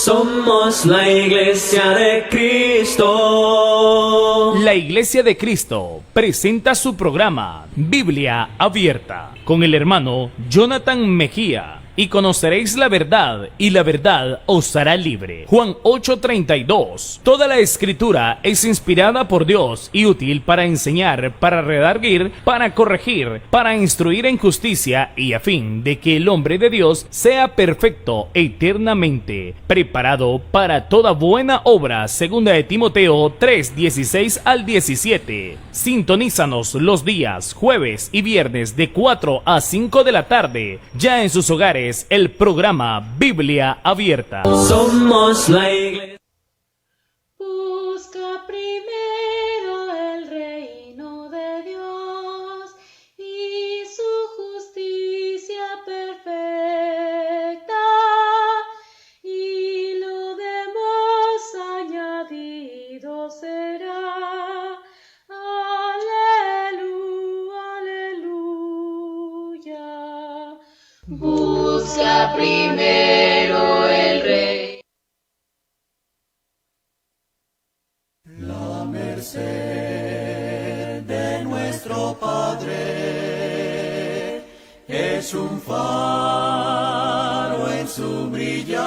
Somos la Iglesia de Cristo. La Iglesia de Cristo presenta su programa Biblia Abierta con el hermano Jonathan Mejía. Y conoceréis la verdad, y la verdad os hará libre. Juan 8:32. Toda la escritura es inspirada por Dios y útil para enseñar, para redarguir, para corregir, para instruir en justicia, y a fin de que el hombre de Dios sea perfecto eternamente, preparado para toda buena obra. Segunda de Timoteo 3:16 al 17. Sintonízanos los días jueves y viernes de 4 a 5 de la tarde, ya en sus hogares, el programa Biblia Abierta. Somos la Iglesia. Busca primero el reino de Dios y su justicia perfecta, y lo demás añadido será. Aleluya, aleluya. Busca primero el rey. La merced de nuestro Padre es un faro en su brillar.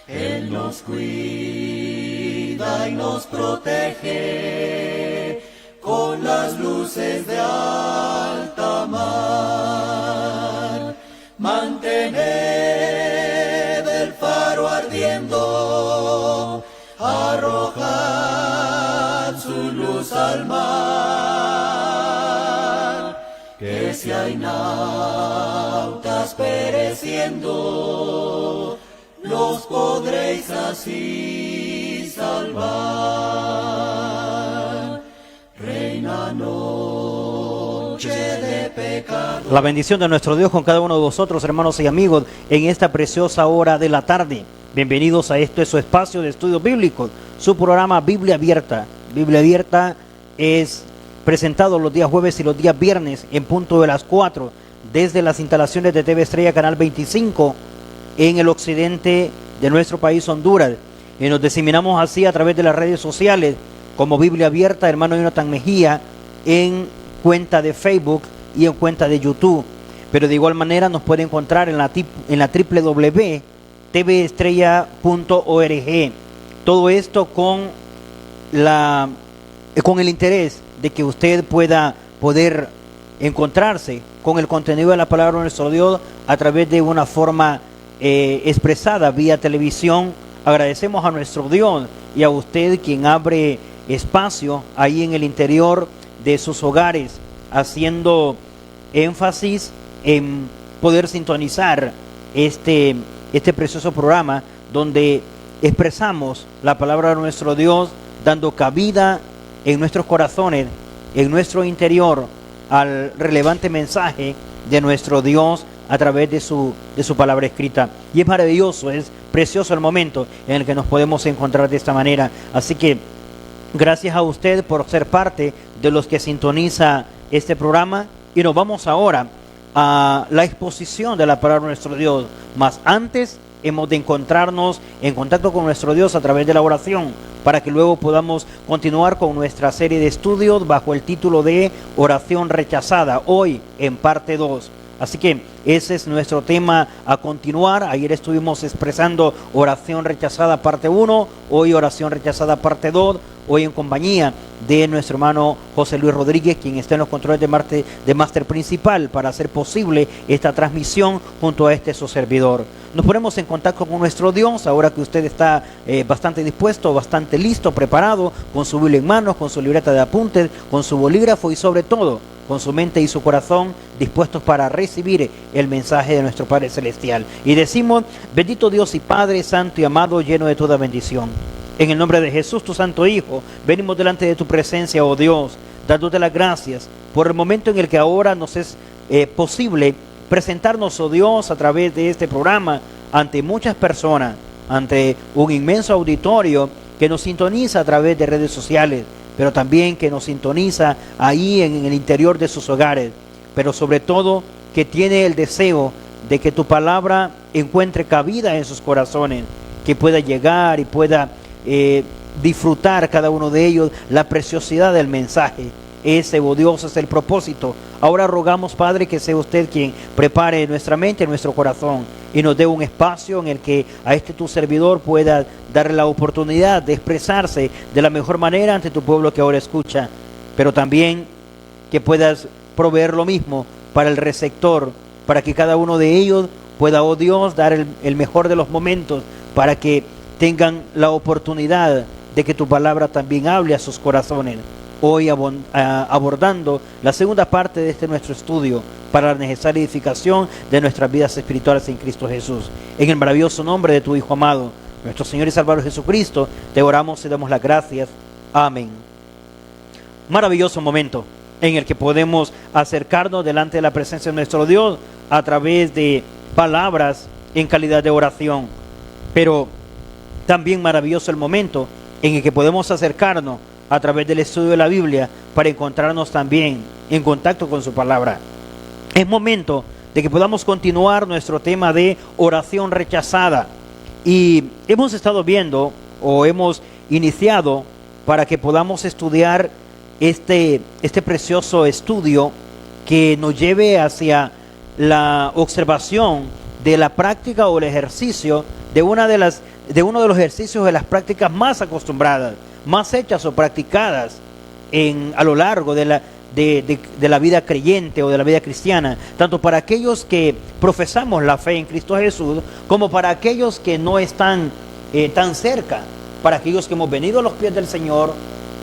Él nos cuida y nos protege con las luces de alta mar. Mantened el faro ardiendo, arrojad su luz al mar, que si hay nautas pereciendo, los podréis así salvar. Reina noche de pecado. La bendición de nuestro Dios con cada uno de vosotros, hermanos y amigos, en esta preciosa hora de la tarde. Bienvenidos a este su espacio de estudios bíblicos, su programa Biblia Abierta. Biblia Abierta es presentado los días jueves y los días viernes en punto de las 4 desde las instalaciones de TV Estrella Canal 25 en el occidente de nuestro país, Honduras. Y nos diseminamos así a través de las redes sociales como Biblia Abierta, hermano Jonathan Mejía, en cuenta de Facebook y en cuenta de YouTube. Pero de igual manera nos puede encontrar en la www.tvestrella.org. Todo esto con el interés de que usted pueda poder encontrarse con el contenido de la palabra de nuestro Dios a través de una forma expresada vía televisión. Agradecemos a nuestro Dios y a usted quien abre espacio ahí en el interior de sus hogares, haciendo énfasis en poder sintonizar este precioso programa donde expresamos la palabra de nuestro Dios, dando cabida en nuestros corazones, en nuestro interior, al relevante mensaje de nuestro Dios a través de su palabra escrita. Y es maravilloso, es precioso el momento en el que nos podemos encontrar de esta manera. Así que gracias a usted por ser parte de los que sintoniza este programa, y nos vamos ahora a la exposición de la palabra de nuestro Dios. Mas antes hemos de encontrarnos en contacto con nuestro Dios a través de la oración, para que luego podamos continuar con nuestra serie de estudios bajo el título de Oración Rechazada, hoy en parte 2. Así que ese es nuestro tema a continuar. Ayer estuvimos expresando oración rechazada parte 1, hoy oración rechazada parte 2, hoy en compañía de nuestro hermano José Luis Rodríguez, quien está en los controles de máster principal para hacer posible esta transmisión junto a su servidor. Nos ponemos en contacto con nuestro Dios, ahora que usted está bastante dispuesto, bastante listo, preparado, con su Biblia en manos, con su libreta de apuntes, con su bolígrafo y sobre todo con su mente y su corazón dispuestos para recibir el mensaje de nuestro Padre Celestial. Y decimos: bendito Dios y Padre Santo y amado, lleno de toda bendición. En el nombre de Jesús, tu Santo Hijo, venimos delante de tu presencia, oh Dios, dándote las gracias por el momento en el que ahora nos es posible presentarnos, oh Dios, a través de este programa ante muchas personas, ante un inmenso auditorio que nos sintoniza a través de redes sociales, pero también que nos sintoniza ahí en el interior de sus hogares, pero sobre todo que tiene el deseo de que tu palabra encuentre cabida en sus corazones, que pueda llegar y pueda disfrutar cada uno de ellos la preciosidad del mensaje. Ese, oh Dios, es el propósito. Ahora rogamos, Padre, que sea usted quien prepare nuestra mente, nuestro corazón, y nos dé un espacio en el que a este tu servidor pueda darle la oportunidad de expresarse de la mejor manera ante tu pueblo que ahora escucha, pero también que puedas proveer lo mismo para el receptor, para que cada uno de ellos pueda, oh Dios, dar el mejor de los momentos, para que tengan la oportunidad de que tu palabra también hable a sus corazones. Hoy abordando la segunda parte de este nuestro estudio para la necesaria edificación de nuestras vidas espirituales en Cristo Jesús. En el maravilloso nombre de tu Hijo amado, nuestro Señor y Salvador Jesucristo, te oramos y damos las gracias. Amén. Maravilloso momento en el que podemos acercarnos delante de la presencia de nuestro Dios a través de palabras en calidad de oración. Pero también maravilloso el momento en el que podemos acercarnos a través del estudio de la Biblia para encontrarnos también en contacto con su palabra. Es momento de que podamos continuar nuestro tema de oración rechazada. Y hemos estado viendo, o hemos iniciado, para que podamos estudiar este precioso estudio que nos lleve hacia la observación de la práctica o el ejercicio de uno de los ejercicios de las prácticas más acostumbradas, más hechas o practicadas a lo largo de la vida creyente o de la vida cristiana, tanto para aquellos que profesamos la fe en Cristo Jesús, como para aquellos que no están tan cerca, para aquellos que hemos venido a los pies del Señor,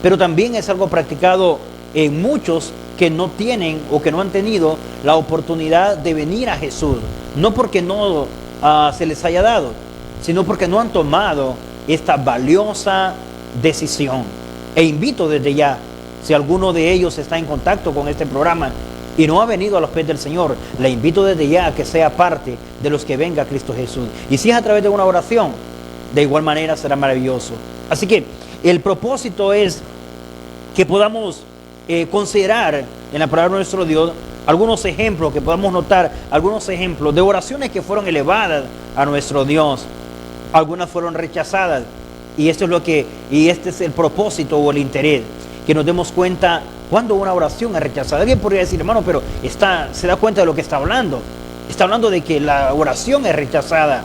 pero también es algo practicado en muchos que no tienen o que no han tenido la oportunidad de venir a Jesús, no porque no se les haya dado, sino porque no han tomado esta valiosa decisión. E invito desde ya, si alguno de ellos está en contacto con este programa y no ha venido a los pies del Señor, le invito desde ya a que sea parte de los que venga a Cristo Jesús. Y si es a través de una oración, de igual manera será maravilloso. Así que el propósito es que podamos considerar en la palabra de nuestro Dios algunos ejemplos, que podamos notar algunos ejemplos de oraciones que fueron elevadas a nuestro Dios. Algunas fueron rechazadas. Y este es el propósito o el interés, que nos demos cuenta cuando una oración es rechazada. Alguien podría decir, hermano, pero se da cuenta de lo que está hablando. Está hablando de que la oración es rechazada.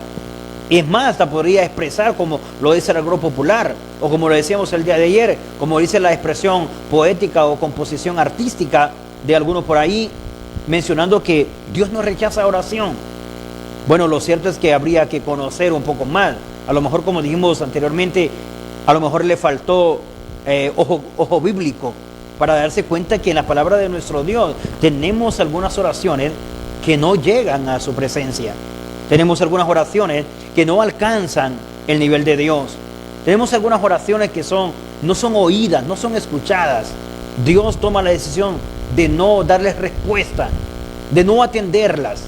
Es más, hasta podría expresar como lo dice el argot popular, o como lo decíamos el día de ayer, como dice la expresión poética o composición artística de algunos por ahí, mencionando que Dios no rechaza oración. Bueno, lo cierto es que habría que conocer un poco más. A lo mejor, como dijimos anteriormente, a lo mejor le faltó ojo bíblico para darse cuenta que en la palabra de nuestro Dios tenemos algunas oraciones que no llegan a su presencia. Tenemos algunas oraciones que no alcanzan el nivel de Dios. Tenemos algunas oraciones que no son oídas, no son escuchadas. Dios toma la decisión de no darles respuesta, de no atenderlas.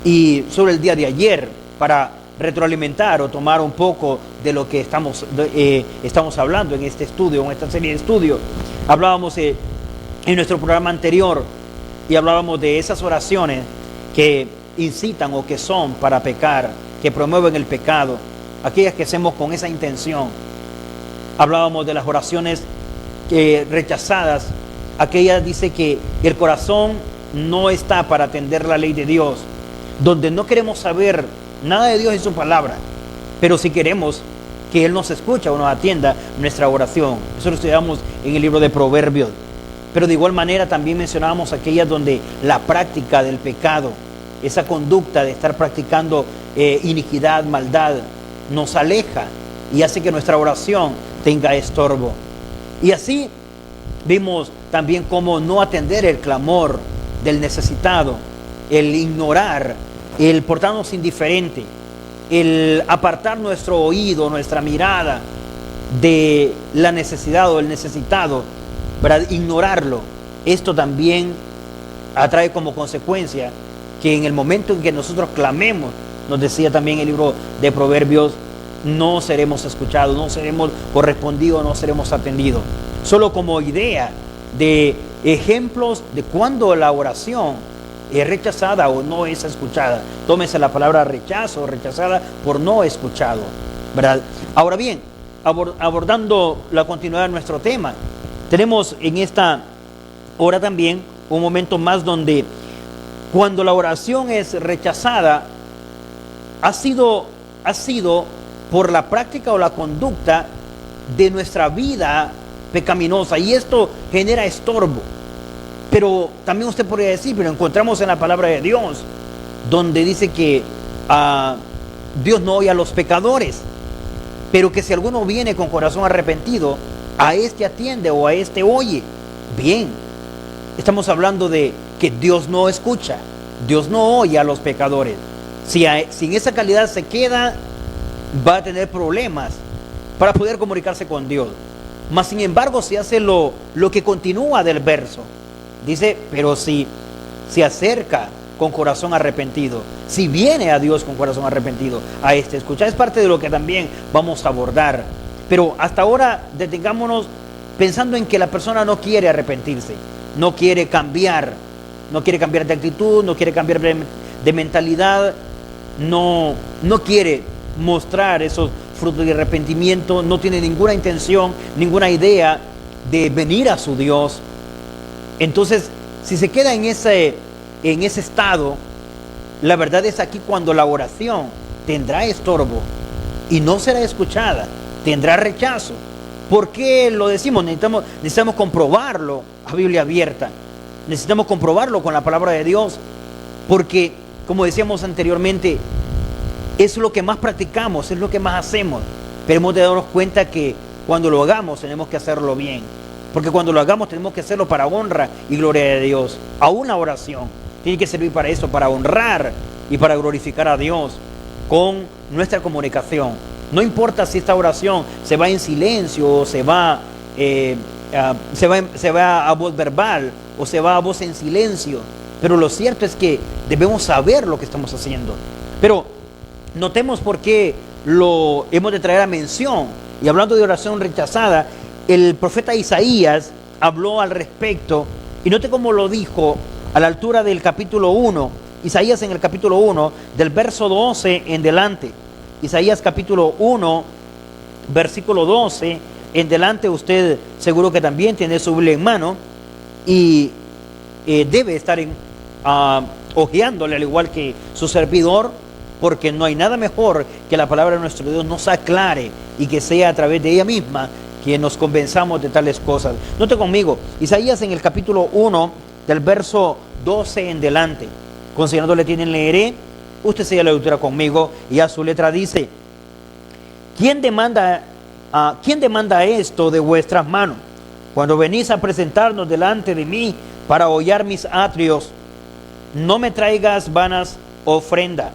Y sobre el día de ayer, para retroalimentar o tomar un poco de lo que estamos hablando en este estudio, en esta serie de estudios, hablábamos en nuestro programa anterior y hablábamos de esas oraciones que incitan o que son para pecar, que promueven el pecado, aquellas que hacemos con esa intención. Hablábamos de las oraciones rechazadas, aquellas dice que el corazón no está para atender la ley de Dios, donde no queremos saber nada de Dios en su palabra, pero si queremos que Él nos escuche o nos atienda nuestra oración. Eso lo estudiamos en el libro de Proverbios. Pero de igual manera también mencionábamos aquellas donde la práctica del pecado, esa conducta de estar practicando iniquidad, maldad, nos aleja y hace que nuestra oración tenga estorbo. Y así vimos también cómo no atender el clamor del necesitado, el ignorar, el portarnos indiferente, el apartar nuestro oído, nuestra mirada de la necesidad o el necesitado, para ignorarlo. Esto también atrae como consecuencia que en el momento en que nosotros clamemos, nos decía también el libro de Proverbios, no seremos escuchados, no seremos correspondidos, no seremos atendidos. Solo como idea de ejemplos de cuando la oración es rechazada o no es escuchada. Tómese la palabra rechazo, rechazada por no escuchado, ¿verdad? Ahora bien, abordando la continuidad de nuestro tema, tenemos en esta hora también un momento más donde cuando la oración es rechazada, ha sido por la práctica o la conducta de nuestra vida pecaminosa, y esto genera estorbo. Pero también usted podría decir, pero encontramos en la palabra de Dios donde dice que Dios no oye a los pecadores, pero que si alguno viene con corazón arrepentido, a este atiende o a este oye. Bien, estamos hablando de que Dios no escucha, Dios no oye a los pecadores. Si en esa calidad se queda, va a tener problemas para poder comunicarse con Dios. Mas sin embargo, se hace lo que continúa del verso. Dice, pero si se acerca con corazón arrepentido, si viene a Dios con corazón arrepentido, a este escucha. Es parte de lo que también vamos a abordar. Pero hasta ahora detengámonos pensando en que la persona no quiere arrepentirse, no quiere cambiar de actitud, no quiere cambiar de mentalidad, no quiere mostrar esos frutos de arrepentimiento, no tiene ninguna intención, ninguna idea de venir a su Dios. Entonces, si se queda en ese estado, la verdad es aquí cuando la oración tendrá estorbo y no será escuchada, tendrá rechazo. ¿Por qué lo decimos? Necesitamos comprobarlo a Biblia abierta, necesitamos comprobarlo con la palabra de Dios, porque, como decíamos anteriormente, es lo que más practicamos, es lo que más hacemos, pero hemos de darnos cuenta que cuando lo hagamos tenemos que hacerlo bien, porque cuando lo hagamos tenemos que hacerlo para honra y gloria de Dios. Aún la oración tiene que servir para eso, para honrar y para glorificar a Dios con nuestra comunicación. No importa si esta oración se va en silencio o se va a voz verbal o se va a voz en silencio, pero lo cierto es que debemos saber lo que estamos haciendo. Pero notemos por qué lo hemos de traer a mención. Y hablando de oración rechazada, el profeta Isaías habló al respecto, y note cómo lo dijo a la altura del capítulo 1. Isaías en el capítulo 1, del verso 12 en delante. Isaías capítulo 1, versículo 12 en delante. Usted seguro que también tiene su Biblia en mano y debe estar hojeándole al igual que su servidor, porque no hay nada mejor que la palabra de nuestro Dios nos aclare y que sea a través de ella misma que nos convenzamos de tales cosas. Note conmigo, Isaías en el capítulo 1, del verso 12 en delante. Considerándole tienen, leeré. Usted sigue la lectura conmigo y a su letra dice: ¿Quién demanda esto de vuestras manos? Cuando venís a presentarnos delante de mí para hollar mis atrios, no me traigas vanas ofrendas.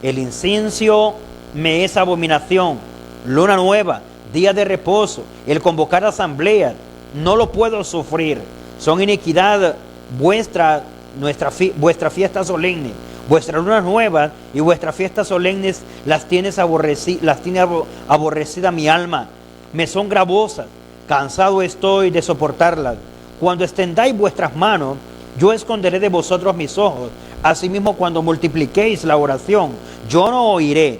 El incienso me es abominación. Luna nueva, día de reposo, el convocar asamblea, no lo puedo sufrir. Son iniquidad vuestra fiesta solemne. Vuestras lunas nuevas y vuestras fiestas solemnes las tiene aborrecida mi alma. Me son gravosas, cansado estoy de soportarlas. Cuando extendáis vuestras manos, yo esconderé de vosotros mis ojos. Asimismo, cuando multipliquéis la oración, yo no oiré.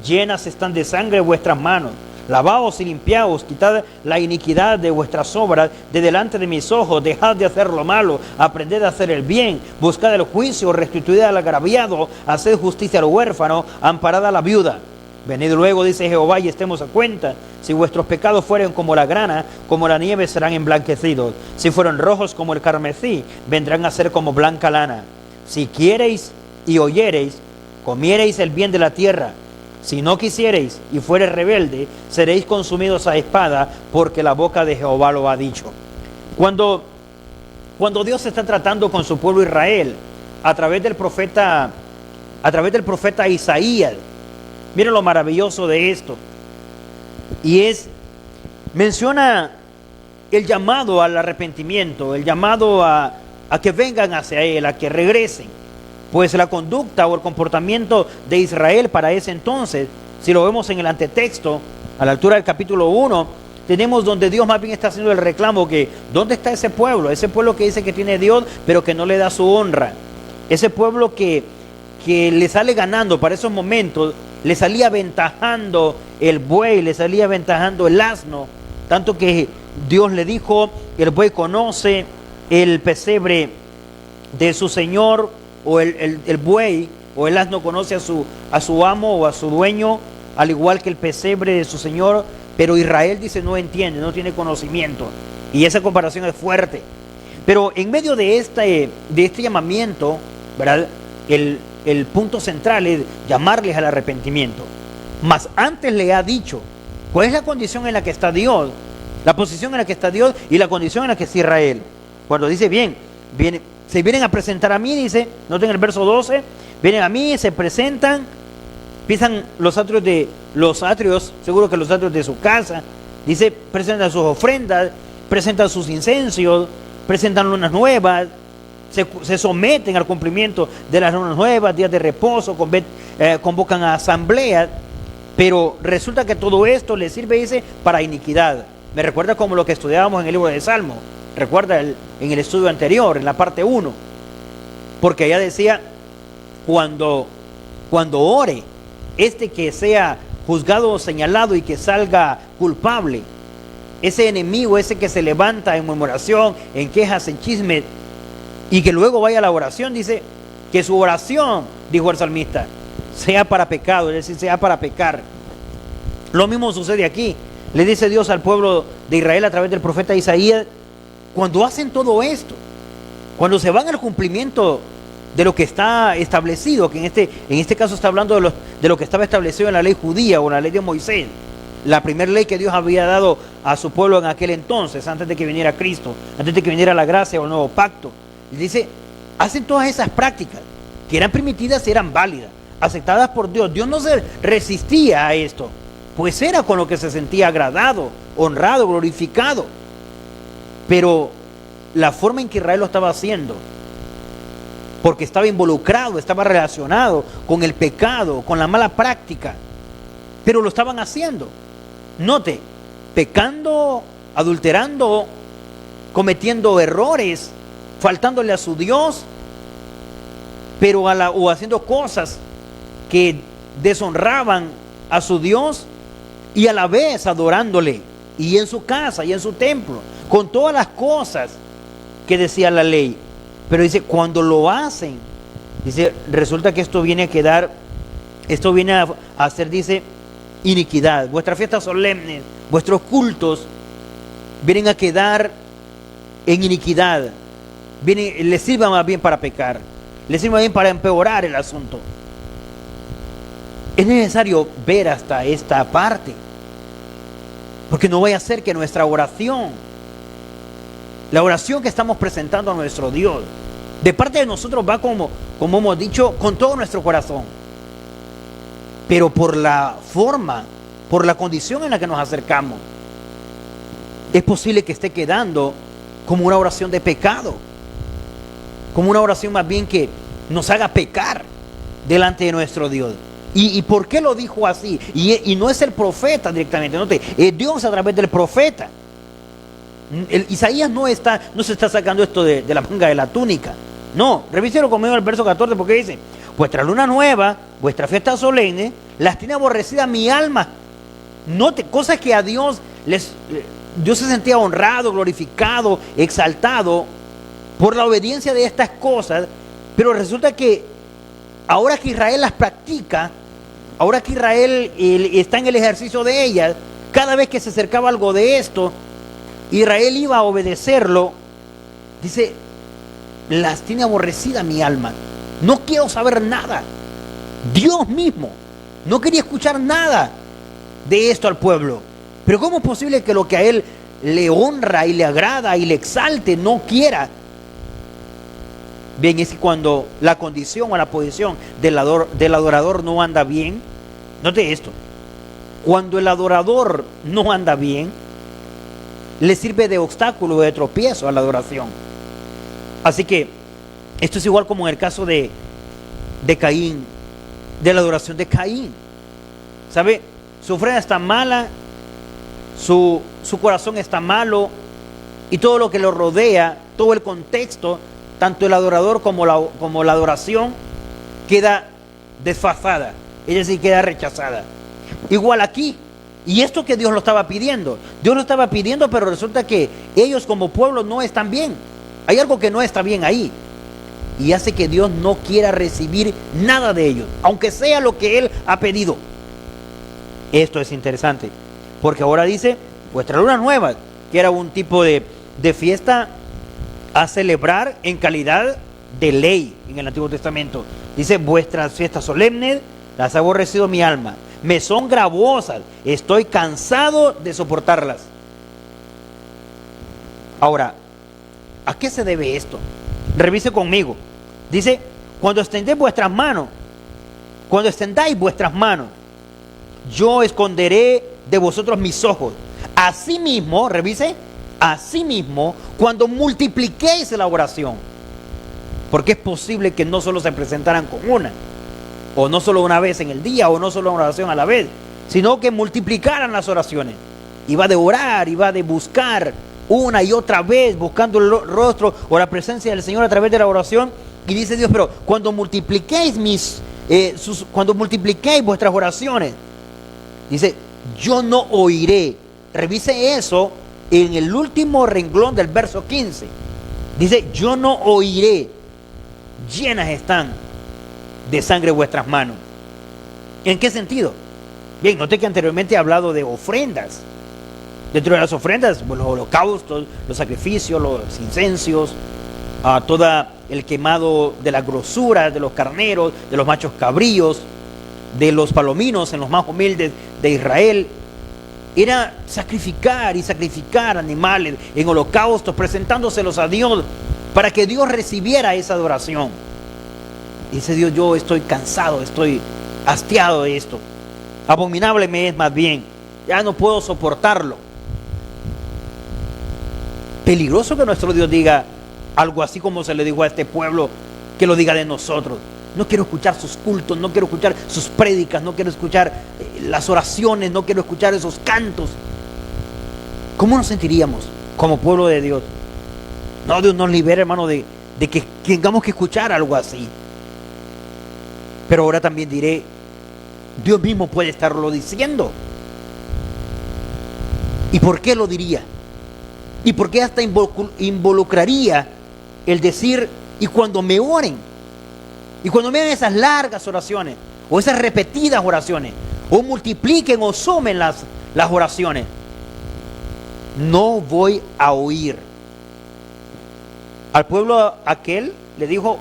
Llenas están de sangre vuestras manos. Lavaos y limpiaos, quitad la iniquidad de vuestras obras de delante de mis ojos, dejad de hacer lo malo, aprended a hacer el bien, buscad el juicio, restituid al agraviado, haced justicia al huérfano, amparad a la viuda. Venid luego, dice Jehová, y estemos a cuenta. Si vuestros pecados fueren como la grana, como la nieve serán emblanquecidos. Si fueron rojos como el carmesí, vendrán a ser como blanca lana. Si quiereis y oyereis, comiereis el bien de la tierra. Si no quisiereis y fuereis rebelde, seréis consumidos a espada, porque la boca de Jehová lo ha dicho. Cuando Dios está tratando con su pueblo Israel a través del profeta Isaías, miren lo maravilloso de esto. Y menciona el llamado al arrepentimiento, el llamado a que vengan hacia Él, a que regresen. Pues la conducta o el comportamiento de Israel para ese entonces, si lo vemos en el antetexto, a la altura del capítulo 1, tenemos donde Dios más bien está haciendo el reclamo que ¿dónde está ese pueblo? Ese pueblo que dice que tiene Dios, pero que no le da su honra. ese pueblo que le sale ganando para esos momentos, le salía aventajando el buey, le salía aventajando el asno, tanto que Dios le dijo, el buey conoce el pesebre de su señor, o el buey o el asno conoce a su amo o a su dueño, al igual que el pesebre de su señor, pero Israel dice no entiende, no tiene conocimiento, y esa comparación es fuerte. Pero en medio de este llamamiento, ¿verdad? El punto central es llamarles al arrepentimiento. Mas antes le ha dicho cuál es la condición en la que está Dios, la posición en la que está Dios y la condición en la que está Israel. Cuando dice se vienen a presentar a mí, dice, noten el verso 12, vienen a mí, se presentan, pisan los atrios, seguro que los atrios de su casa, dice, presentan sus ofrendas, presentan sus incensos, presentan lunas nuevas, se someten al cumplimiento de las lunas nuevas, días de reposo, convocan a asambleas, pero resulta que todo esto les sirve, dice, para iniquidad. Me recuerda como lo que estudiábamos en el libro de Salmo, recuerda en el estudio anterior, en la parte 1, porque allá decía, cuando ore, que sea juzgado o señalado y que salga culpable, ese enemigo, ese que se levanta en murmuración, en quejas, en chismes, y que luego vaya a la oración, dice, que su oración, dijo el salmista, sea para pecado, es decir, sea para pecar. Lo mismo sucede aquí. Le dice Dios al pueblo de Israel a través del profeta Isaías, cuando hacen todo esto, cuando se van al cumplimiento de lo que está establecido, que en este caso está hablando de lo que estaba establecido en la ley judía o en la ley de Moisés, la primera ley que Dios había dado a su pueblo en aquel entonces, antes de que viniera Cristo, antes de que viniera la gracia o el nuevo pacto. Y dice, hacen todas esas prácticas que eran permitidas y eran válidas, aceptadas por Dios. Dios no se resistía a esto, pues era con lo que se sentía agradado, honrado, glorificado. Pero la forma en que Israel lo estaba haciendo, porque estaba involucrado, estaba relacionado con el pecado, con la mala práctica, pero lo estaban haciendo. Note, pecando, adulterando, cometiendo errores, faltándole a su Dios, pero o haciendo cosas que deshonraban a su Dios, y a la vez adorándole, y en su casa y en su templo, con todas las cosas que decía la ley. Pero dice, cuando lo hacen, dice, resulta que esto viene a hacer, dice, iniquidad. Vuestras fiestas solemnes, vuestros cultos, vienen a quedar en iniquidad. Les sirva más bien para pecar, les sirva bien para empeorar el asunto. Es necesario ver hasta esta parte, porque no vaya a ser que nuestra oración, la oración que estamos presentando a nuestro Dios, de parte de nosotros va como hemos dicho, con todo nuestro corazón, pero por la forma, por la condición en la que nos acercamos, es posible que esté quedando como una oración de pecado, como una oración más bien que nos haga pecar delante de nuestro Dios. ¿Y por qué lo dijo así? Y no es el profeta directamente, no, es Dios a través del profeta. Isaías no se está sacando esto de la manga de la túnica. No, revíselo conmigo el verso 14, porque dice, vuestra luna nueva, vuestra fiesta solemne, las tiene aborrecida mi alma. Note, cosas que a Dios se sentía honrado, glorificado, exaltado por la obediencia de estas cosas, pero resulta que ahora que Israel las practica, ahora que Israel está en el ejercicio de ellas, cada vez que se acercaba algo de esto, Israel iba a obedecerlo. Dice, las tiene aborrecida mi alma, no quiero saber nada. Dios mismo no quería escuchar nada de esto al pueblo. Pero ¿cómo es posible que lo que a él le honra y le agrada y le exalte no quiera? Bien, es que cuando la condición o la posición del adorador no anda bien, note esto, cuando el adorador no anda bien, le sirve de obstáculo, de tropiezo a la adoración. Así que esto es igual como en el caso de Caín, de la adoración de Caín. ¿Sabe? Su ofrenda está mala, su corazón está malo, y todo lo que lo rodea, todo el contexto, tanto el adorador como la adoración queda desfasada, es decir, queda rechazada. Igual aquí, y esto que Dios lo estaba pidiendo, pero resulta que ellos como pueblo no están bien. Hay algo que no está bien ahí, y hace que Dios no quiera recibir nada de ellos, aunque sea lo que Él ha pedido. Esto es interesante, porque ahora dice, vuestra luna nueva, que era un tipo de fiesta a celebrar en calidad de ley en el Antiguo Testamento. Dice, vuestras fiestas solemnes las ha aborrecido mi alma, me son gravosas, estoy cansado de soportarlas. Ahora, ¿a qué se debe esto? Revise conmigo. Dice, cuando extendáis vuestras manos, yo esconderé de vosotros mis ojos. Asimismo, revise, asimismo, cuando multipliquéis la oración. Porque es posible que no solo se presentaran con una, o no solo una vez en el día, o no solo una oración a la vez, sino que multiplicaran las oraciones. Iba de orar, iba de buscar una y otra vez, buscando el rostro o la presencia del Señor a través de la oración. Y dice Dios, pero cuando multipliquéis cuando multipliquéis vuestras oraciones, dice, yo no oiré. Revise eso en el último renglón del verso 15. Dice, yo no oiré, llenas están de sangre vuestras manos. ¿En qué sentido? Bien, noté que anteriormente he hablado de ofrendas. Dentro de las ofrendas, los holocaustos, los sacrificios, los incensios, todo el quemado de la grosura de los carneros, de los machos cabríos, de los palominos en los más humildes de Israel. Era sacrificar y sacrificar animales en holocaustos, presentándoselos a Dios para que Dios recibiera esa adoración. Y dice Dios, yo estoy cansado, estoy hastiado de esto. Abominable me es más bien, ya no puedo soportarlo. Peligroso que nuestro Dios diga algo así como se le dijo a este pueblo, que lo diga de nosotros. No quiero escuchar sus cultos, no quiero escuchar sus prédicas, no quiero escuchar las oraciones, no quiero escuchar esos cantos. ¿Cómo nos sentiríamos como pueblo de Dios? No, Dios nos libere, hermano, de que tengamos que escuchar algo así. Pero ahora también diré, Dios mismo puede estarlo diciendo. ¿Y por qué lo diría? ¿Y por qué hasta involucraría el decir, y cuando me oren, y cuando me hagan esas largas oraciones, o esas repetidas oraciones, o multipliquen o sumen las oraciones, no voy a oír? Al pueblo aquel le dijo,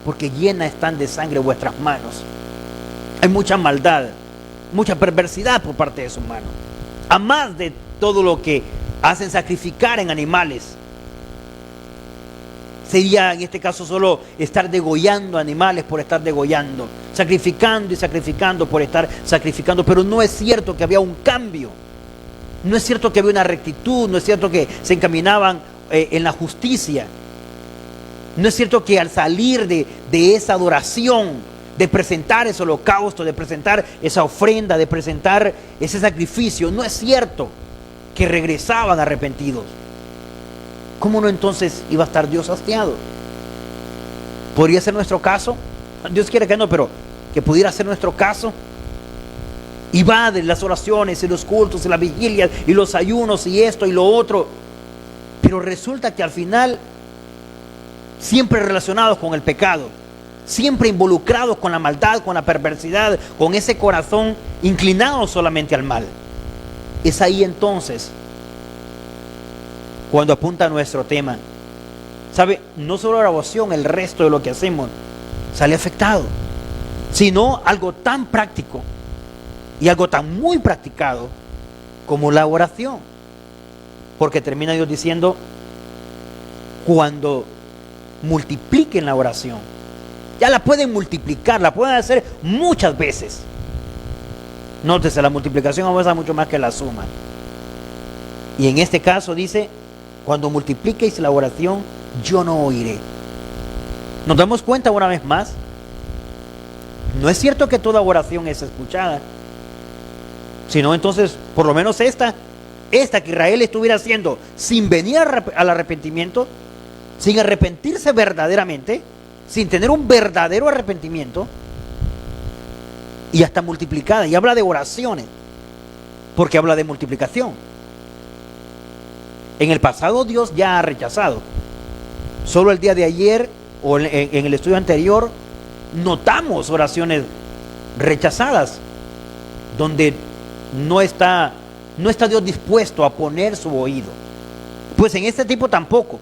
porque llenas están de sangre vuestras manos. Hay mucha maldad, mucha perversidad por parte de sus manos. A más de todo lo que hacen sacrificar en animales. Sería en este caso solo estar degollando animales por estar degollando, sacrificando y sacrificando por estar sacrificando. Pero no es cierto que había un cambio, no es cierto que había una rectitud, no es cierto que se encaminaban en la justicia. No es cierto que al salir de esa adoración, de presentar ese holocausto, de presentar esa ofrenda, de presentar ese sacrificio, no es cierto que regresaban arrepentidos. ¿Cómo no entonces iba a estar Dios hastiado? ¿Podría ser nuestro caso? Dios quiere que no, pero que pudiera ser nuestro caso. Y va de las oraciones y los cultos y las vigilias y los ayunos y esto y lo otro, pero resulta que al final siempre relacionados con el pecado, siempre involucrados con la maldad, con la perversidad, con ese corazón inclinado solamente al mal. Es ahí entonces cuando apunta a nuestro tema. ¿Sabe? No solo la oración, el resto de lo que hacemos sale afectado, sino algo tan práctico y algo tan muy practicado como la oración. Porque termina Dios diciendo, cuando multipliquen la oración, ya la pueden multiplicar, la pueden hacer muchas veces. Nótese, la multiplicación avanza mucho más que la suma. Y en este caso dice, cuando multipliquéis la oración, yo no oiré. Nos damos cuenta una vez más, no es cierto que toda oración es escuchada, sino entonces, por lo menos esta que Israel estuviera haciendo sin venir al arrepentimiento, sin arrepentirse verdaderamente, sin tener un verdadero arrepentimiento, y hasta multiplicada, y habla de oraciones, porque habla de multiplicación. En el pasado Dios ya ha rechazado. Solo el día de ayer o en el estudio anterior notamos oraciones rechazadas, donde no está Dios dispuesto a poner su oído. Pues en este tipo tampoco.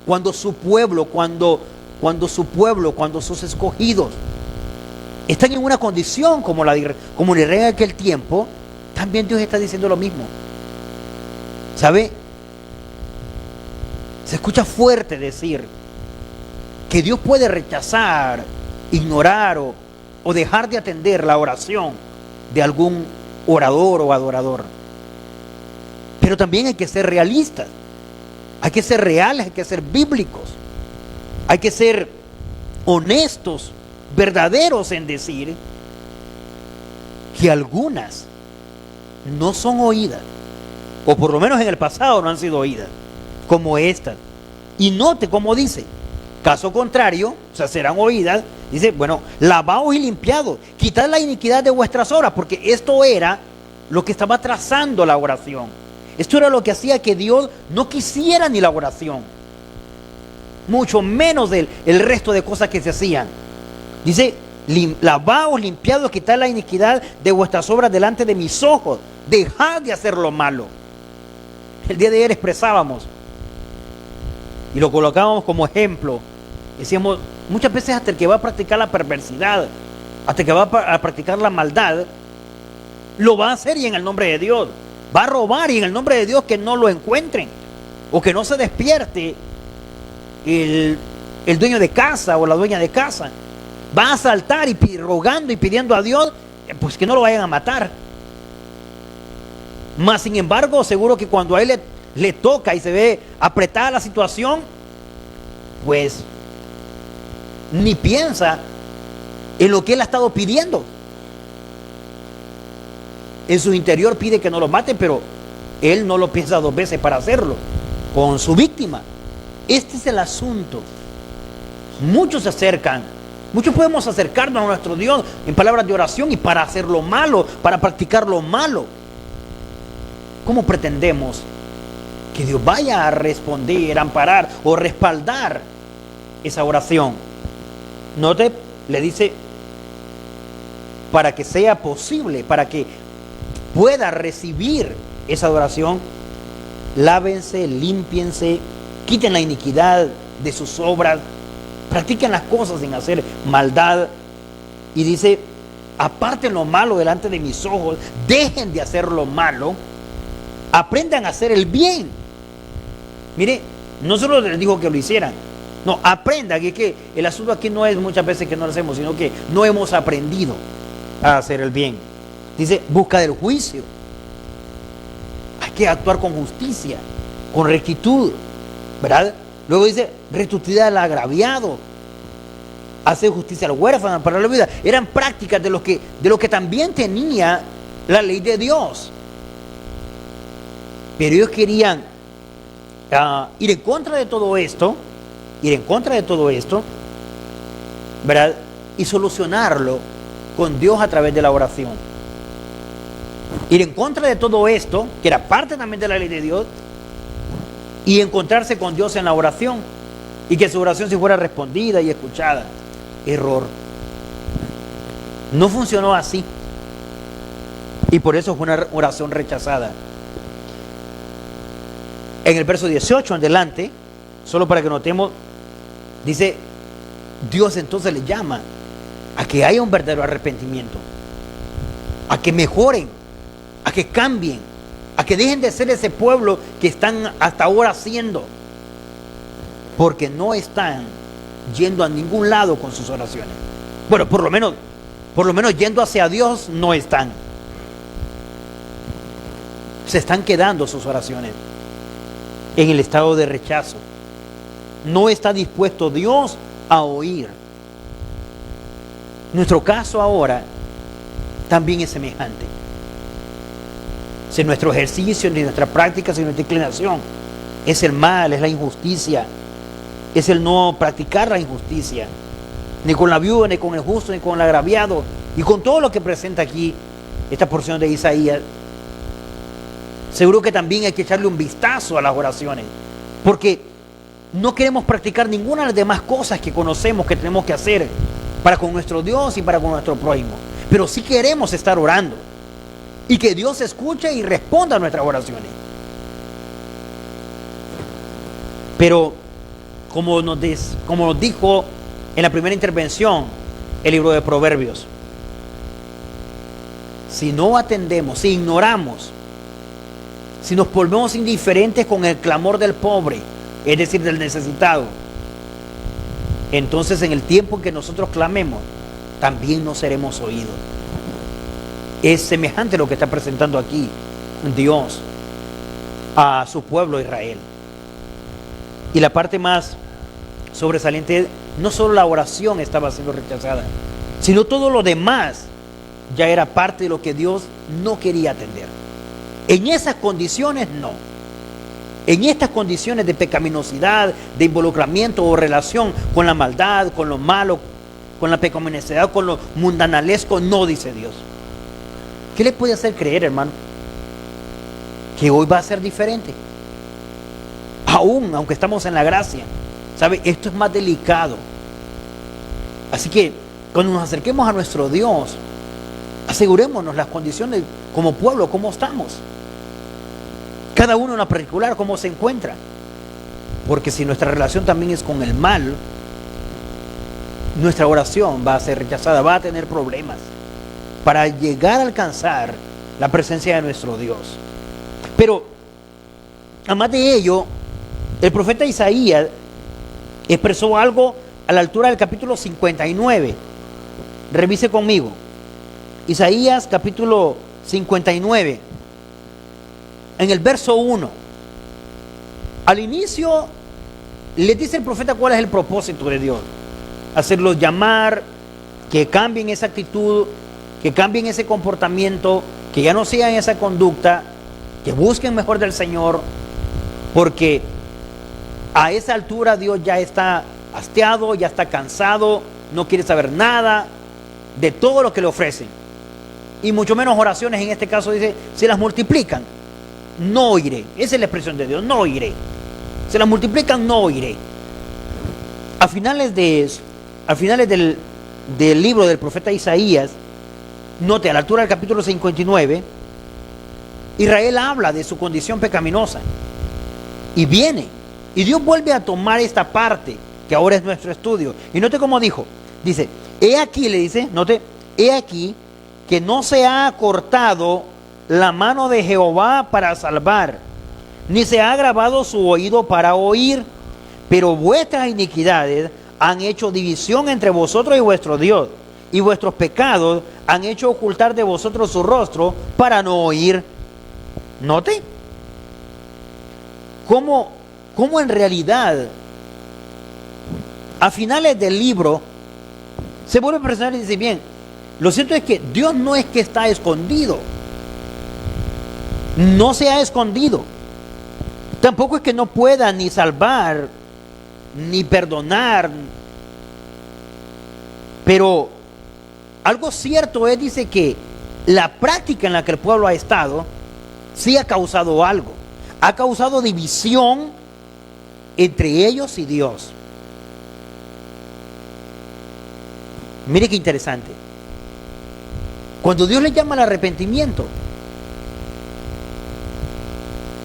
Cuando su pueblo, cuando sus escogidos están en una condición como la de aquel tiempo, también Dios está diciendo lo mismo. ¿Sabe? Se escucha fuerte decir que Dios puede rechazar, ignorar o dejar de atender la oración de algún orador o adorador. Pero también hay que ser realistas, hay que ser reales, hay que ser bíblicos, hay que ser honestos, verdaderos en decir que algunas no son oídas, o por lo menos en el pasado no han sido oídas, como estas. Y note cómo dice, caso contrario, o sea, serán oídas. Dice, bueno, lavaos y limpiados, quitad la iniquidad de vuestras obras, porque esto era lo que estaba trazando la oración. Esto era lo que hacía que Dios no quisiera ni la oración, mucho menos el resto de cosas que se hacían. Dice, lavaos, limpiados, quitad la iniquidad de vuestras obras delante de mis ojos, dejad de hacer lo malo. El día de ayer expresábamos y lo colocábamos como ejemplo. Decíamos, muchas veces hasta el que va a practicar la perversidad, hasta el que va a practicar la maldad, lo va a hacer y en el nombre de Dios. Va a robar y en el nombre de Dios que no lo encuentren, o que no se despierte el dueño de casa o la dueña de casa. Va a asaltar y rogando y pidiendo a Dios, pues que no lo vayan a matar. Mas sin embargo, seguro que cuando a él le toca y se ve apretada la situación, pues ni piensa en lo que él ha estado pidiendo. En su interior pide que no lo maten, pero él no lo piensa dos veces para hacerlo con su víctima. Este es el asunto. Muchos se acercan, muchos podemos acercarnos a nuestro Dios en palabras de oración y para hacer lo malo, para practicar lo malo. ¿Cómo pretendemos que Dios vaya a responder, amparar o respaldar esa oración? Note, le dice, para que sea posible, para que pueda recibir esa adoración, lávense, límpiense, quiten la iniquidad de sus obras, practiquen las cosas sin hacer maldad. Y dice, aparten lo malo delante de mis ojos, dejen de hacer lo malo, aprendan a hacer el bien. Mire, no solo les dijo que lo hicieran, no, aprendan, que el asunto aquí no es muchas veces que no lo hacemos, sino que no hemos aprendido a hacer el bien. Dice, busca del juicio. Hay que actuar con justicia, con rectitud, ¿verdad? Luego dice, restituir al agraviado, hacer justicia al huérfano, para la vida. Eran prácticas de lo que también tenía la ley de Dios. Pero ellos querían ir en contra de todo esto, ¿verdad? Y solucionarlo con Dios a través de la oración. Ir en contra de todo esto, que era parte también de la ley de Dios, y encontrarse con Dios en la oración, y que su oración se fuera respondida y escuchada. Error. No funcionó así, y por eso fue una oración rechazada. En el verso 18 en adelante, solo para que notemos, dice, Dios entonces le llama a que haya un verdadero arrepentimiento, a que mejoren, a que cambien, a que dejen de ser ese pueblo que están hasta ahora siendo, porque no están yendo a ningún lado con sus oraciones. Bueno, por lo menos yendo hacia Dios no están. Se están quedando sus oraciones en el estado de rechazo. No está dispuesto Dios a oír. Nuestro caso ahora también es semejante. Si nuestro ejercicio, ni nuestra práctica, si nuestra inclinación es el mal, es la injusticia, es el no practicar la injusticia, ni con la viuda, ni con el justo, ni con el agraviado, y con todo lo que presenta aquí esta porción de Isaías. Seguro que también hay que echarle un vistazo a las oraciones, porque no queremos practicar ninguna de las demás cosas que conocemos que tenemos que hacer para con nuestro Dios y para con nuestro prójimo, pero sí queremos estar orando y que Dios escuche y responda a nuestras oraciones. Pero como nos dijo en la primera intervención el libro de Proverbios, si no atendemos, si ignoramos, si nos volvemos indiferentes con el clamor del pobre, es decir, del necesitado, entonces en el tiempo en que nosotros clamemos, también no seremos oídos. Es semejante lo que está presentando aquí Dios a su pueblo Israel. Y la parte más sobresaliente, no solo la oración estaba siendo rechazada, sino todo lo demás ya era parte de lo que Dios no quería atender. En esas condiciones no. En estas condiciones de pecaminosidad, de involucramiento o relación con la maldad, con lo malo, con la pecaminosidad, con lo mundanalesco, no, dice Dios. ¿Qué le puede hacer creer, hermano? Que hoy va a ser diferente. Aún, aunque estamos en la gracia, ¿sabe? Esto es más delicado. Así que cuando nos acerquemos a nuestro Dios, asegurémonos las condiciones como pueblo, cómo estamos. Cada uno en lo particular, cómo se encuentra. Porque si nuestra relación también es con el mal, nuestra oración va a ser rechazada, va a tener problemas para llegar a alcanzar la presencia de nuestro Dios. Pero, además de ello, el profeta Isaías expresó algo a la altura del capítulo 59. Revise conmigo. Isaías capítulo 59. En el verso 1. Al inicio le dice el profeta cuál es el propósito de Dios. Hacerlos llamar, que cambien esa actitud, que cambien ese comportamiento, que ya no sigan esa conducta, que busquen mejor del Señor, porque a esa altura Dios ya está hastiado, ya está cansado, no quiere saber nada de todo lo que le ofrecen. Y mucho menos oraciones, en este caso dice, si las multiplican, no oiré. Esa es la expresión de Dios, no oiré. Si las multiplican, no oiré. A finales del libro del profeta Isaías, note, a la altura del capítulo 59, Israel habla de su condición pecaminosa. Y viene. Y Dios vuelve a tomar esta parte, que ahora es nuestro estudio. Y note cómo dijo. Dice, he aquí, le dice, note, he aquí que no se ha acortado la mano de Jehová para salvar, ni se ha agravado su oído para oír, pero vuestras iniquidades han hecho división entre vosotros y vuestro Dios, y vuestros pecados han hecho ocultar de vosotros su rostro para no oír. Note cómo en realidad a finales del libro se vuelve a presentar y dice, bien, lo cierto es que Dios no es que está escondido, no se ha escondido, tampoco es que no pueda ni salvar ni perdonar, pero algo cierto es, dice, que la práctica en la que el pueblo ha estado sí ha causado algo, ha causado división entre ellos y Dios. Mire qué interesante. Cuando Dios les llama al arrepentimiento,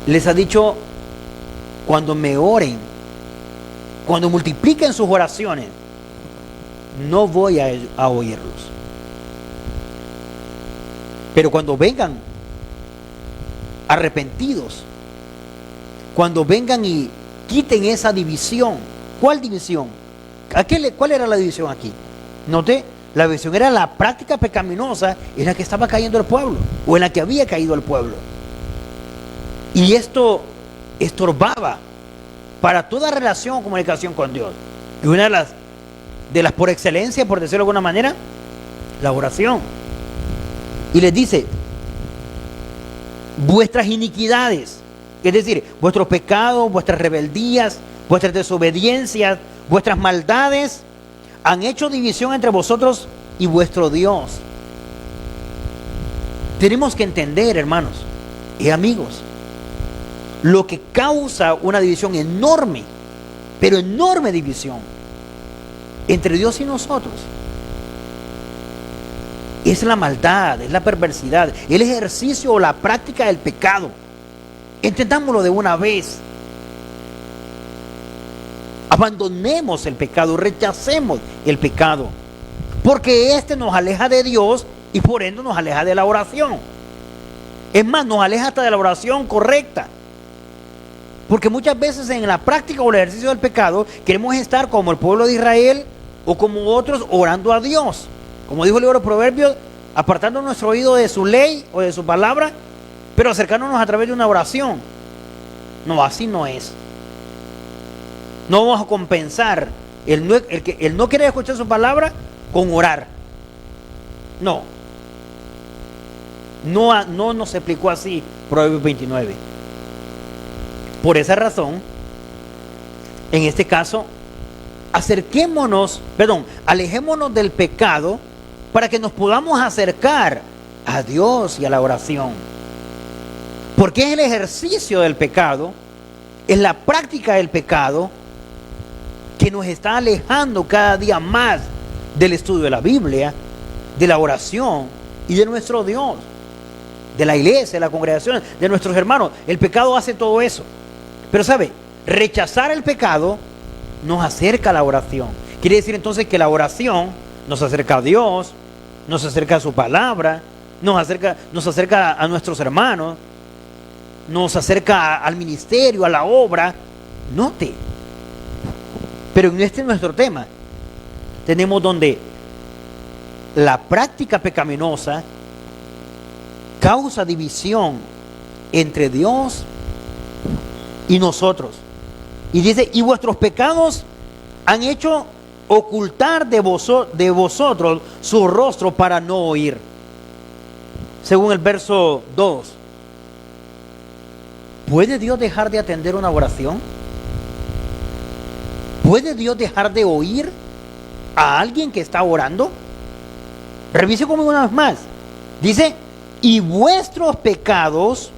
les ha dicho, cuando me oren, cuando multipliquen sus oraciones, no voy a oírlos. Pero cuando vengan arrepentidos, cuando vengan y quiten esa división. ¿Cuál división? ¿Cuál era la división aquí? Note, la división era la práctica pecaminosa en la que estaba cayendo el pueblo, o en la que había caído el pueblo. Y esto estorbaba para toda relación o comunicación con Dios. Y una de las por excelencia, por decirlo de alguna manera, la oración. Y les dice, vuestras iniquidades, es decir, vuestros pecados, vuestras rebeldías, vuestras desobediencias, vuestras maldades han hecho división entre vosotros y vuestro Dios. Tenemos que entender, hermanos y amigos, lo que causa una división enorme, pero enorme división entre Dios y nosotros. Es la maldad, es la perversidad, el ejercicio o la práctica del pecado. Entendámoslo de una vez. Abandonemos el pecado, rechacemos el pecado, porque este nos aleja de Dios y por ende nos aleja de la oración. Es más, nos aleja hasta de la oración correcta, porque muchas veces en la práctica o el ejercicio del pecado queremos estar como el pueblo de Israel o como otros orando a Dios, como dijo el libro de Proverbios, apartando nuestro oído de su ley o de su palabra, pero acercándonos a través de una oración. No, así no es. No vamos a compensar el no querer escuchar su palabra con orar. No nos explicó así Proverbios 29. Por esa razón, en este caso, alejémonos del pecado para que nos podamos acercar a Dios y a la oración. Porque es el ejercicio del pecado, es la práctica del pecado que nos está alejando cada día más del estudio de la Biblia, de la oración y de nuestro Dios, de la iglesia, de la congregación, de nuestros hermanos. El pecado hace todo eso. Pero ¿sabe? Rechazar el pecado nos acerca a la oración. Quiere decir entonces que la oración nos acerca a Dios, nos acerca a su palabra, nos acerca a nuestros hermanos, nos acerca al ministerio, a la obra. Note. Pero en este nuestro tema tenemos donde la práctica pecaminosa causa división entre Dios y nosotros. Y dice, y vuestros pecados han hecho ocultar de vosotros su rostro para no oír. Según el verso 2. ¿Puede Dios dejar de atender una oración? ¿Puede Dios dejar de oír a alguien que está orando? Revise conmigo una vez más. Dice, y vuestros pecados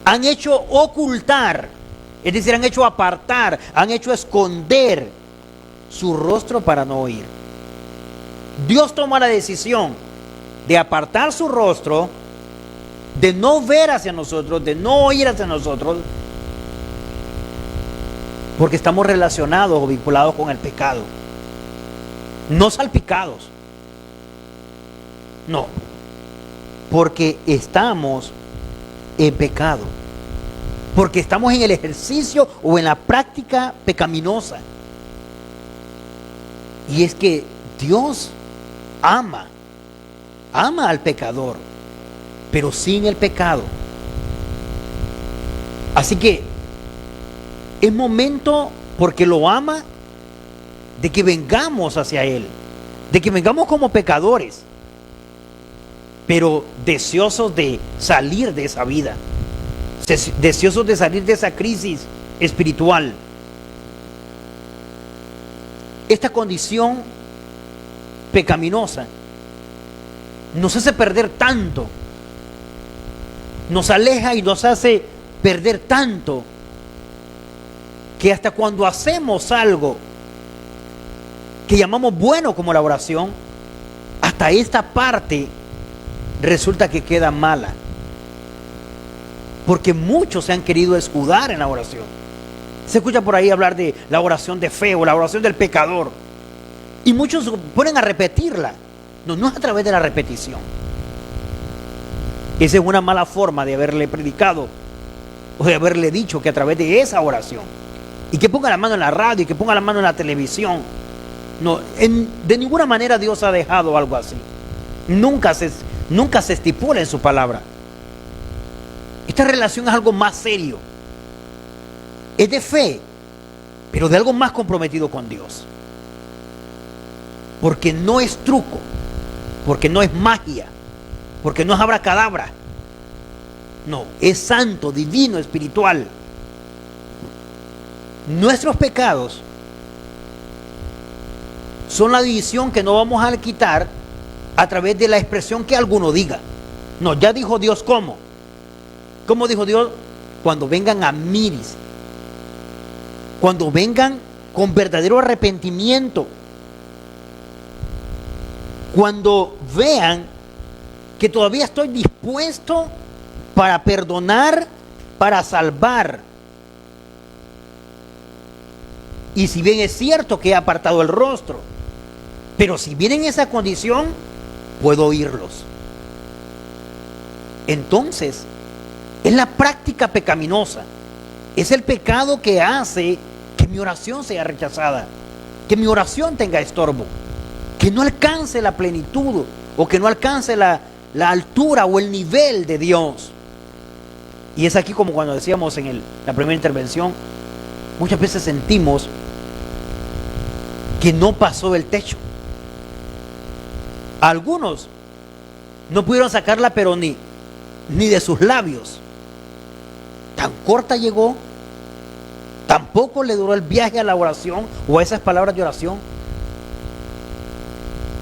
han hecho ocultar, es decir, han hecho apartar, han hecho esconder su rostro para no oír. Dios toma la decisión de apartar su rostro, de no ver hacia nosotros, de no oír hacia nosotros, porque estamos relacionados o vinculados con el pecado. No salpicados. No. Porque estamos en pecado. Porque estamos en el ejercicio o en la práctica pecaminosa. Y es que Dios ama al pecador, pero sin el pecado. Así que es momento, porque lo ama, de que vengamos hacia Él, de que vengamos como pecadores, pero deseosos de salir de esa vida, deseosos de salir de esa crisis espiritual. Esta condición pecaminosa nos hace perder tanto, nos aleja y nos hace perder tanto, que hasta cuando hacemos algo que llamamos bueno como la oración, hasta esta parte resulta que queda mala, porque muchos se han querido escudar en la oración. Se escucha por ahí hablar de la oración de fe o la oración del pecador, y muchos se ponen a repetirla. No es a través de la repetición. Esa es una mala forma de haberle predicado o de haberle dicho que a través de esa oración, y que ponga la mano en la radio y que ponga la mano en la televisión. No, de ninguna manera Dios ha dejado algo así. Nunca se estipula en su palabra. Esta relación es algo más serio. Es de fe, pero de algo más comprometido con Dios. Porque no es truco, porque no es magia, porque no es abracadabra. No, es santo, divino, espiritual. nuestros pecados son la división que no vamos a quitar a través de la expresión que alguno diga. No, ya dijo Dios cómo. ¿Cómo dijo Dios? Cuando vengan a mí, dice. Cuando vengan con verdadero arrepentimiento. Cuando vean que todavía estoy dispuesto para perdonar, para salvar. Y si bien es cierto que he apartado el rostro, pero si vienen en esa condición, puedo oírlos. Entonces, es la práctica pecaminosa. Es el pecado que hace que mi oración sea rechazada, que mi oración tenga estorbo, que no alcance la plenitud o que no alcance la altura o el nivel de Dios. Y es aquí como cuando decíamos en la primera intervención, muchas veces sentimos que no pasó el techo. Algunos no pudieron sacarla, pero ni de sus labios. Tan corta llegó, tampoco le duró el viaje a la oración o a esas palabras de oración.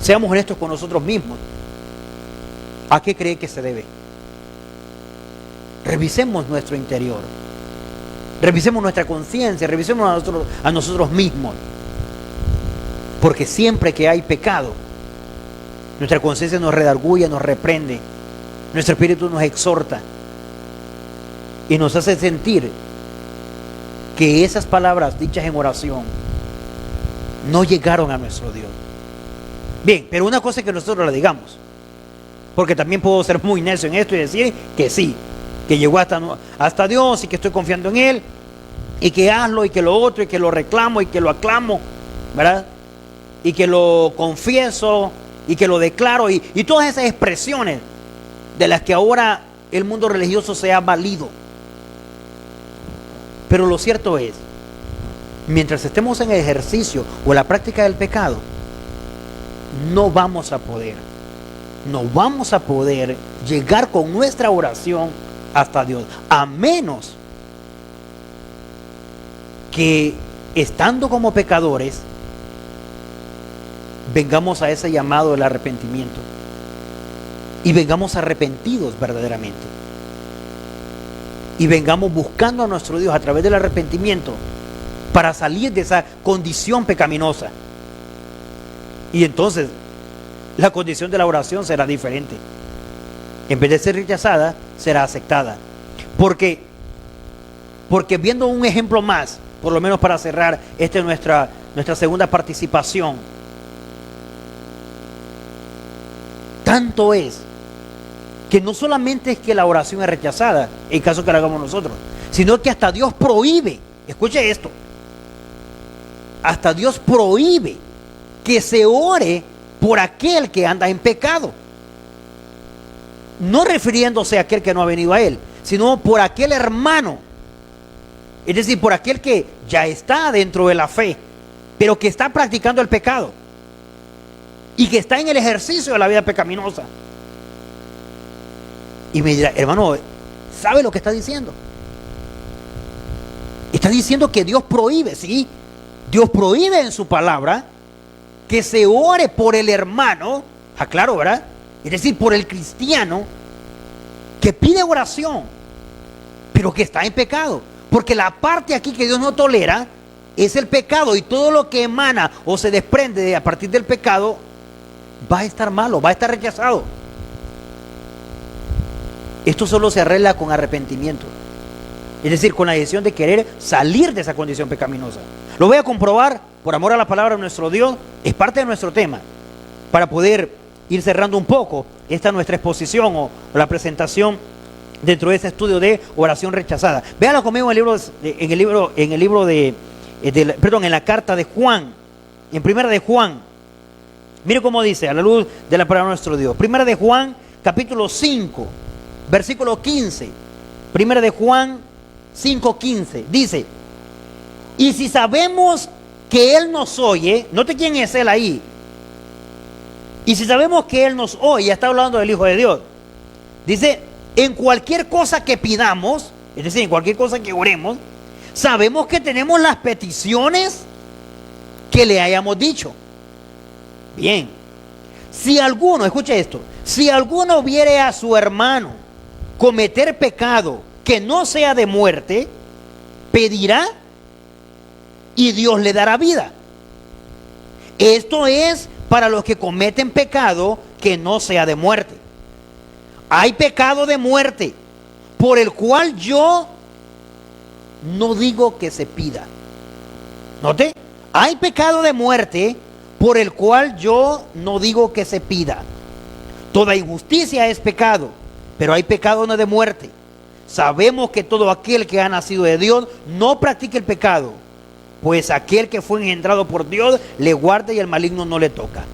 Seamos honestos con nosotros mismos. ¿A qué cree que se debe? Revisemos nuestro interior. Revisemos nuestra conciencia, revisemos a nosotros mismos. Porque siempre que hay pecado, nuestra conciencia nos redarguye, nos reprende, nuestro espíritu nos exhorta y nos hace sentir que esas palabras dichas en oración no llegaron a nuestro Dios. Bien, pero una cosa es que nosotros la digamos, porque también puedo ser muy necio en esto y decir que sí, que llegó hasta Dios y que estoy confiando en Él y que hazlo y que lo otro y que lo reclamo y que lo aclamo, ¿verdad? Y que lo confieso y que lo declaro y todas esas expresiones de las que ahora el mundo religioso se ha valido. Pero lo cierto es, mientras estemos en el ejercicio o en la práctica del pecado, no vamos a poder llegar con nuestra oración hasta Dios, a menos que estando como pecadores vengamos a ese llamado del arrepentimiento y vengamos arrepentidos verdaderamente y vengamos buscando a nuestro Dios a través del arrepentimiento para salir de esa condición pecaminosa. Y entonces la condición de la oración será diferente. En vez de ser rechazada, será aceptada. Porque viendo un ejemplo más, por lo menos para cerrar esta es nuestra segunda participación. Tanto es que no solamente es que la oración es rechazada, en caso que la hagamos nosotros, sino que hasta Dios prohíbe, escuche esto, hasta Dios prohíbe que se ore por aquel que anda en pecado. No refiriéndose a aquel que no ha venido a Él, sino por aquel hermano. Es decir, por aquel que ya está dentro de la fe, pero que está practicando el pecado y que está en el ejercicio de la vida pecaminosa. Y me dirá, hermano, ¿sabe lo que está diciendo? Está diciendo que Dios prohíbe, sí, Dios prohíbe en su palabra que se ore por el hermano, claro, ¿verdad? Es decir, por el cristiano que pide oración, pero que está en pecado. Porque la parte aquí que Dios no tolera es el pecado, y todo lo que emana o se desprende a partir del pecado va a estar malo, va a estar rechazado. Esto solo se arregla con arrepentimiento, es decir, con la decisión de querer salir de esa condición pecaminosa. Lo voy a comprobar por amor a la palabra de nuestro Dios, es parte de nuestro tema, para poder ir cerrando un poco esta nuestra exposición o la presentación dentro de este estudio de oración rechazada. Véanlo conmigo en la carta de Juan, en primera de Juan. Mire cómo dice, a la luz de la palabra de nuestro Dios. Primera de Juan, capítulo 5, versículo 15. Primera de Juan 5:15. Dice: y si sabemos que Él nos oye, note quién es Él ahí. Y si sabemos que Él nos oye, está hablando del Hijo de Dios. Dice, en cualquier cosa que pidamos, es decir, en cualquier cosa que oremos, sabemos que tenemos las peticiones que le hayamos dicho. Bien, si alguno, escuche esto, si alguno viere a su hermano cometer pecado que no sea de muerte, pedirá y Dios le dará vida. Esto es para los que cometen pecado que no sea de muerte. Hay pecado de muerte por el cual yo no digo que se pida. ¿Note? Hay pecado de muerte por el cual yo no digo que se pida. Toda injusticia es pecado, pero hay pecado no de muerte. Sabemos que todo aquel que ha nacido de Dios no practica el pecado, pues aquel que fue engendrado por Dios le guarda y el maligno no le toca.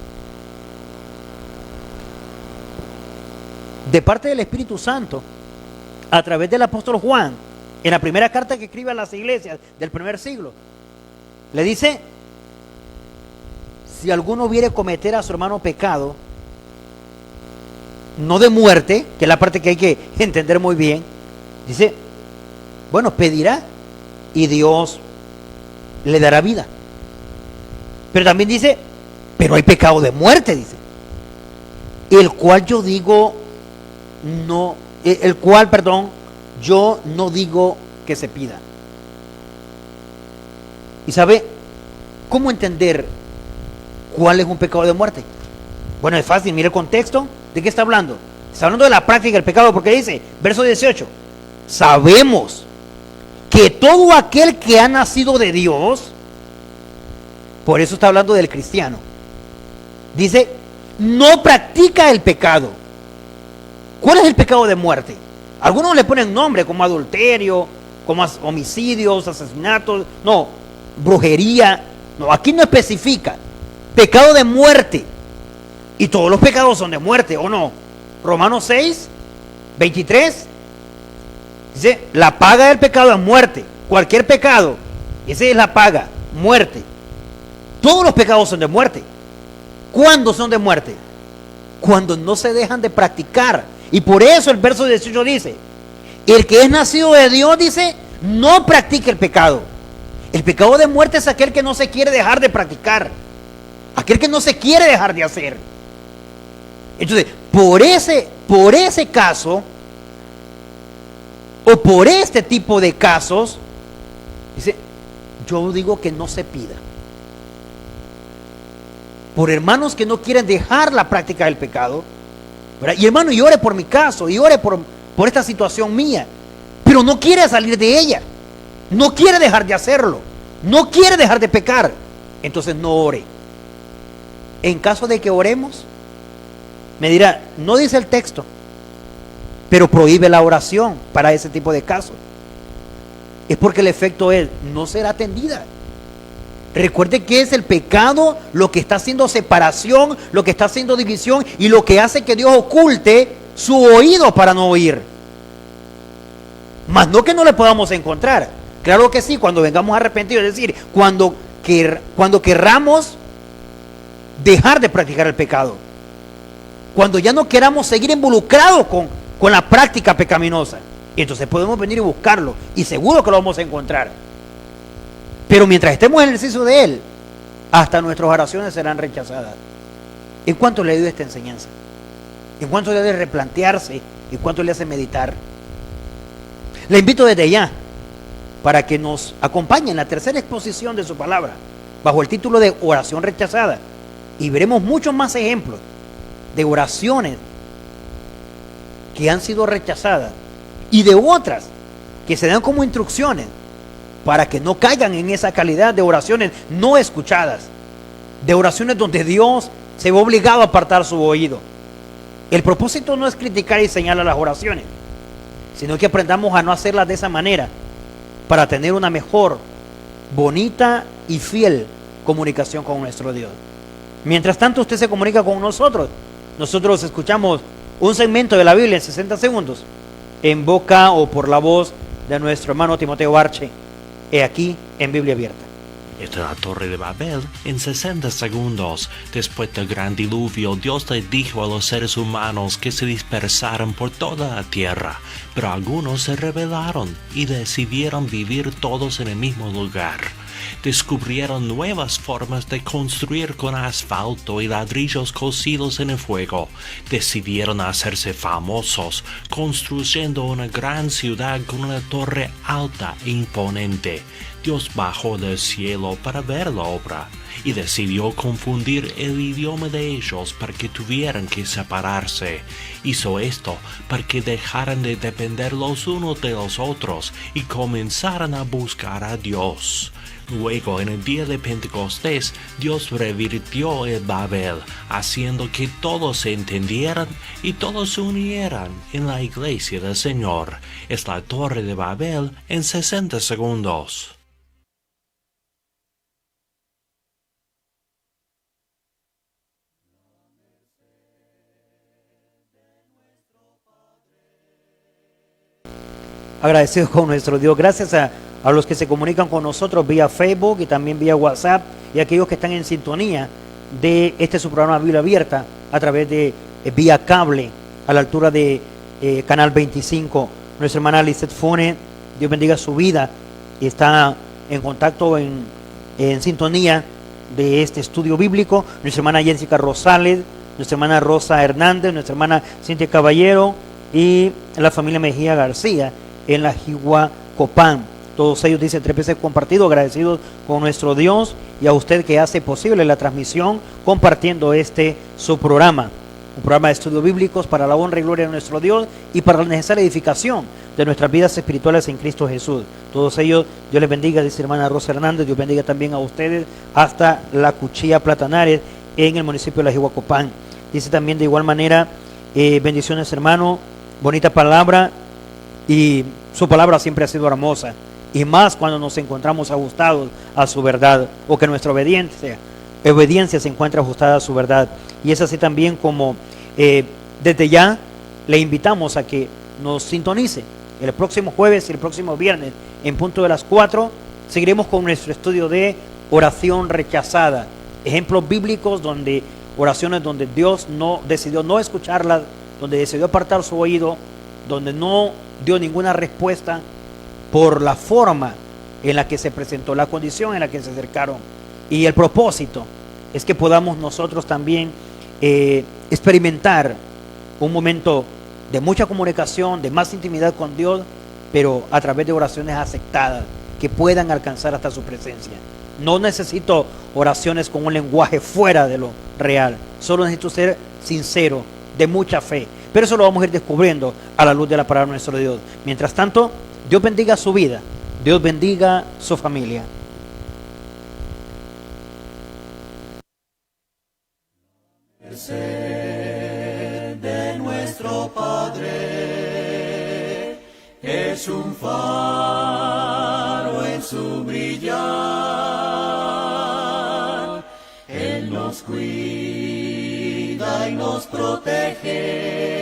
De parte del Espíritu Santo, a través del apóstol Juan, en la primera carta que escribe a las iglesias del primer siglo, le dice: si alguno viere cometer a su hermano pecado, no de muerte, que es la parte que hay que entender muy bien, dice, bueno, pedirá y Dios le dará vida. Pero también dice, pero hay pecado de muerte, dice, el cual yo digo no, el cual, perdón, yo no digo que se pida. ¿Y sabe cómo entender cuál es un pecado de muerte? Bueno, es fácil, mire el contexto. ¿De qué está hablando? Está hablando de la práctica del pecado, porque dice, verso 18, sabemos que todo aquel que ha nacido de Dios, por eso está hablando del cristiano, dice, no practica el pecado. ¿Cuál es el pecado de muerte? Algunos le ponen nombre como adulterio, como homicidios, asesinatos, no, brujería, no, aquí no especifica. Pecado de muerte. Y todos los pecados son de muerte, ¿o no? Romanos 6, 23 dice, la paga del pecado es muerte. Cualquier pecado, esa es la paga, muerte. Todos los pecados son de muerte. ¿Cuándo son de muerte? Cuando no se dejan de practicar. Y por eso el verso 18 dice, el que es nacido de Dios, dice, no practique el pecado. El pecado de muerte es aquel que no se quiere dejar de practicar, aquel que no se quiere dejar de hacer. Entonces, por ese caso, o por este tipo de casos, dice, yo digo que no se pida. Por hermanos que no quieren dejar la práctica del pecado, ¿verdad? Y hermano, y ore por mi caso, y ore por esta situación mía, pero no quiere salir de ella, no quiere dejar de hacerlo, no quiere dejar de pecar, entonces no ore. En caso de que oremos, me dirá, no dice el texto, pero prohíbe la oración para ese tipo de casos. Es porque el efecto es, no será atendida. Recuerde que es el pecado lo que está haciendo separación, lo que está haciendo división y lo que hace que Dios oculte su oído para no oír. Más no que no le podamos encontrar. Claro que sí, cuando vengamos arrepentidos, es decir, cuando querramos dejar de practicar el pecado. Cuando ya no queramos seguir involucrados con la práctica pecaminosa. Entonces podemos venir y buscarlo. Y seguro que lo vamos a encontrar. Pero mientras estemos en el ejercicio de él, hasta nuestras oraciones serán rechazadas. ¿En cuánto le dio esta enseñanza? ¿En cuánto le hace replantearse? ¿En cuánto le hace meditar? Le invito desde ya para que nos acompañe en la tercera exposición de su palabra, bajo el título de oración rechazada. Y veremos muchos más ejemplos de oraciones que han sido rechazadas y de otras que se dan como instrucciones para que no caigan en esa calidad de oraciones no escuchadas, de oraciones donde Dios se ve obligado a apartar su oído. El propósito no es criticar y señalar las oraciones, sino que aprendamos a no hacerlas de esa manera para tener una mejor, bonita y fiel comunicación con nuestro Dios. Mientras tanto usted se comunica con nosotros. Nosotros escuchamos un segmento de la Biblia en 60 segundos en boca o por la voz de nuestro hermano Timoteo Arche, aquí en Biblia Abierta. Esta es la Torre de Babel en 60 segundos. Después del gran diluvio, Dios le dijo a los seres humanos que se dispersaran por toda la tierra, pero algunos se rebelaron y decidieron vivir todos en el mismo lugar. Descubrieron nuevas formas de construir con asfalto y ladrillos cocidos en el fuego. Decidieron hacerse famosos, construyendo una gran ciudad con una torre alta e imponente. Dios bajó del cielo para ver la obra y decidió confundir el idioma de ellos para que tuvieran que separarse. Hizo esto para que dejaran de depender los unos de los otros y comenzaran a buscar a Dios. Luego, en el día de Pentecostés, Dios revirtió el Babel, haciendo que todos se entendieran y todos se unieran en la iglesia del Señor. Es la Torre de Babel en 60 segundos. Agradecidos con nuestro Dios. Gracias a los que se comunican con nosotros vía Facebook y también vía WhatsApp, y aquellos que están en sintonía de su programa Biblia Abierta a través de vía cable a la altura de Canal 25. Nuestra hermana Lizeth Fone, Dios bendiga su vida, y está en contacto en sintonía de este estudio bíblico. Nuestra hermana Jessica Rosales, nuestra hermana Rosa Hernández, nuestra hermana Cintia Caballero y la familia Mejía García en la Jigua Copán. Todos ellos, dice, 3 veces compartido, agradecidos con nuestro Dios, y a usted que hace posible la transmisión compartiendo su programa, un programa de estudios bíblicos para la honra y gloria de nuestro Dios y para la necesaria edificación de nuestras vidas espirituales en Cristo Jesús. Todos ellos, Dios les bendiga, dice hermana Rosa Hernández. Dios bendiga también a ustedes hasta la Cuchilla Platanares en el municipio de la Jigua Copán. Dice también de igual manera, bendiciones hermano, bonita palabra, y su palabra siempre ha sido hermosa, y más cuando nos encontramos ajustados a su verdad, o que nuestra obediencia se encuentra ajustada a su verdad. Y es así también como desde ya le invitamos a que nos sintonice el próximo jueves y el próximo viernes en punto de las 4. Seguiremos con nuestro estudio de oración rechazada, ejemplos bíblicos donde oraciones donde Dios decidió no escucharlas, donde decidió apartar su oído, donde no dio ninguna respuesta por la forma en la que se presentó, la condición en la que se acercaron. Y el propósito es que podamos nosotros también experimentar un momento de mucha comunicación, de más intimidad con Dios, pero a través de oraciones aceptadas que puedan alcanzar hasta su presencia. No necesito oraciones con un lenguaje fuera de lo real, solo necesito ser sincero, de mucha fe. Pero eso lo vamos a ir descubriendo a la luz de la palabra de nuestro Dios. Mientras tanto, Dios bendiga su vida, Dios bendiga su familia. De nuestro Padre es un faro en su brillar. Él nos cuida y nos protege.